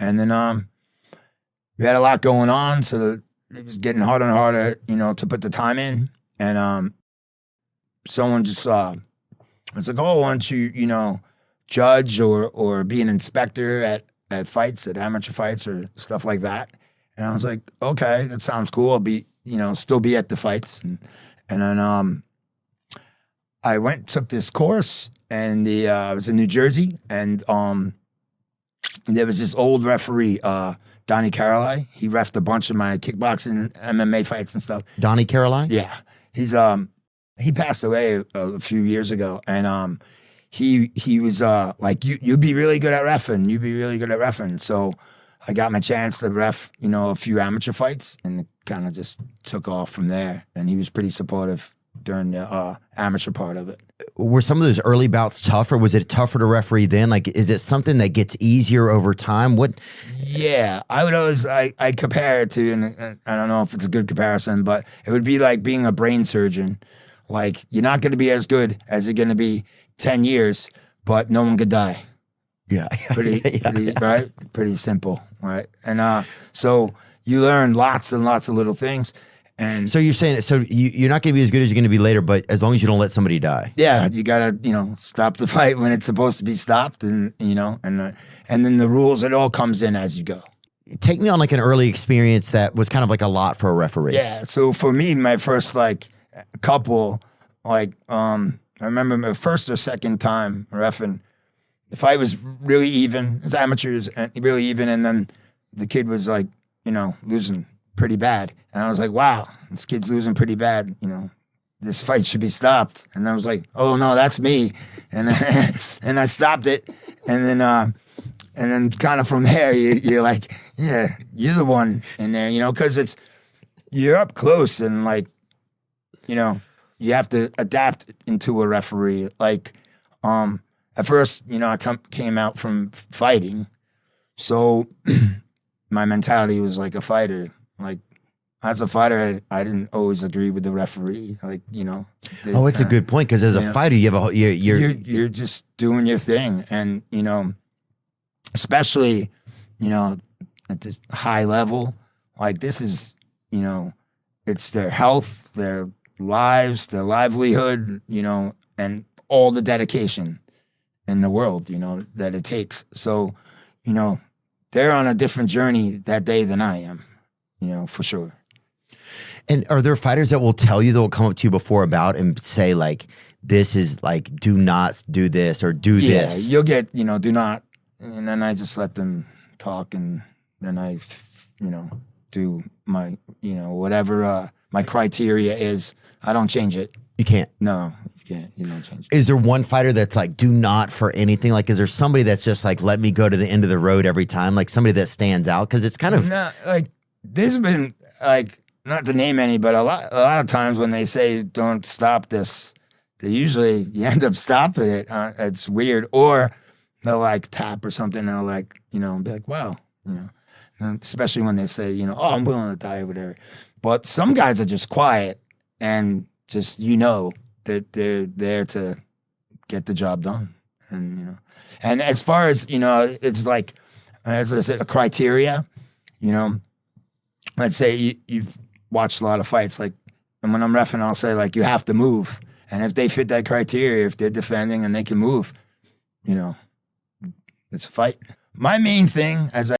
And then we had a lot going on, so it was getting harder and harder, to put the time in. And someone just was like, "Oh, why don't you, judge or be an inspector at fights, at amateur fights or stuff like that?" And I was like, "Okay, that sounds cool. I'll be, still be at the fights." And then I went and took this course, and I was in New Jersey, and there was this old referee, Donnie Caroline. He reffed a bunch of my kickboxing, MMA fights and stuff. Donnie Caroline? Yeah. He passed away a few years ago, and he was like, you'd be really good at reffing. You'd be really good at reffing. So I got my chance to ref, a few amateur fights, and it kind of just took off from there. And he was pretty supportive during the amateur part of it. Were some of those early bouts tough, or was it tougher to referee then? Like, is it something that gets easier over time? What? Yeah, I would always, I compare it to, and I don't know if it's a good comparison, but it would be like being a brain surgeon. Like, you're not going to be as good as you're going to be 10 years, but no one could die. Yeah. Pretty, right? Pretty simple, right? And so you learn lots and lots of little things. And so you're saying, so you're not going to be as good as you're going to be later, but as long as you don't let somebody die. Yeah, you got to, stop the fight when it's supposed to be stopped, and, and then the rules, it all comes in as you go. Take me on like an early experience that was kind of like a lot for a referee. Yeah, so for me, my first couple, I remember my first or second time reffing, the fight was really even. It was amateurs and really even, and then the kid was losing pretty bad. And I was like, wow, this kid's losing pretty bad. This fight should be stopped. And I was like, oh no, that's me. And and I stopped it. And then kind of from there, you're like, yeah, you're the one in there, because you're up close and you have to adapt into a referee. At first, I came out from fighting, so my mentality was like a fighter. Like, as a fighter, I didn't always agree with the referee. It's a good point, because as a fighter, you have you're just doing your thing, and especially at the high level, like this is it's their health, their lives, their livelihood, and all the dedication in the world, that it takes. So, they're on a different journey that day than I am. For sure. And are there fighters that will tell you, they'll come up to you before a bout and say this is do not do this or do this? Yeah, you'll get, do not. And then I just let them talk, and then I, do my, whatever my criteria is. I don't change it. You can't? No, you can't. You don't change it. Is there one fighter that's do not for anything? Is there somebody that's just let me go to the end of the road every time? Somebody that stands out? Because it's kind of... No, there's been not to name any, but a lot of times when they say don't stop this, they usually you end up stopping it. It's weird, or they'll tap or something. They'll be like, wow, and especially when they say oh, I'm willing to die or whatever. But some guys are just quiet and just that they're there to get the job done, and and as far as it's as I said, a criteria, Let's say you've watched a lot of fights, and when I'm reffing, I'll say, you have to move. And if they fit that criteria, if they're defending and they can move, it's a fight. My main thing, as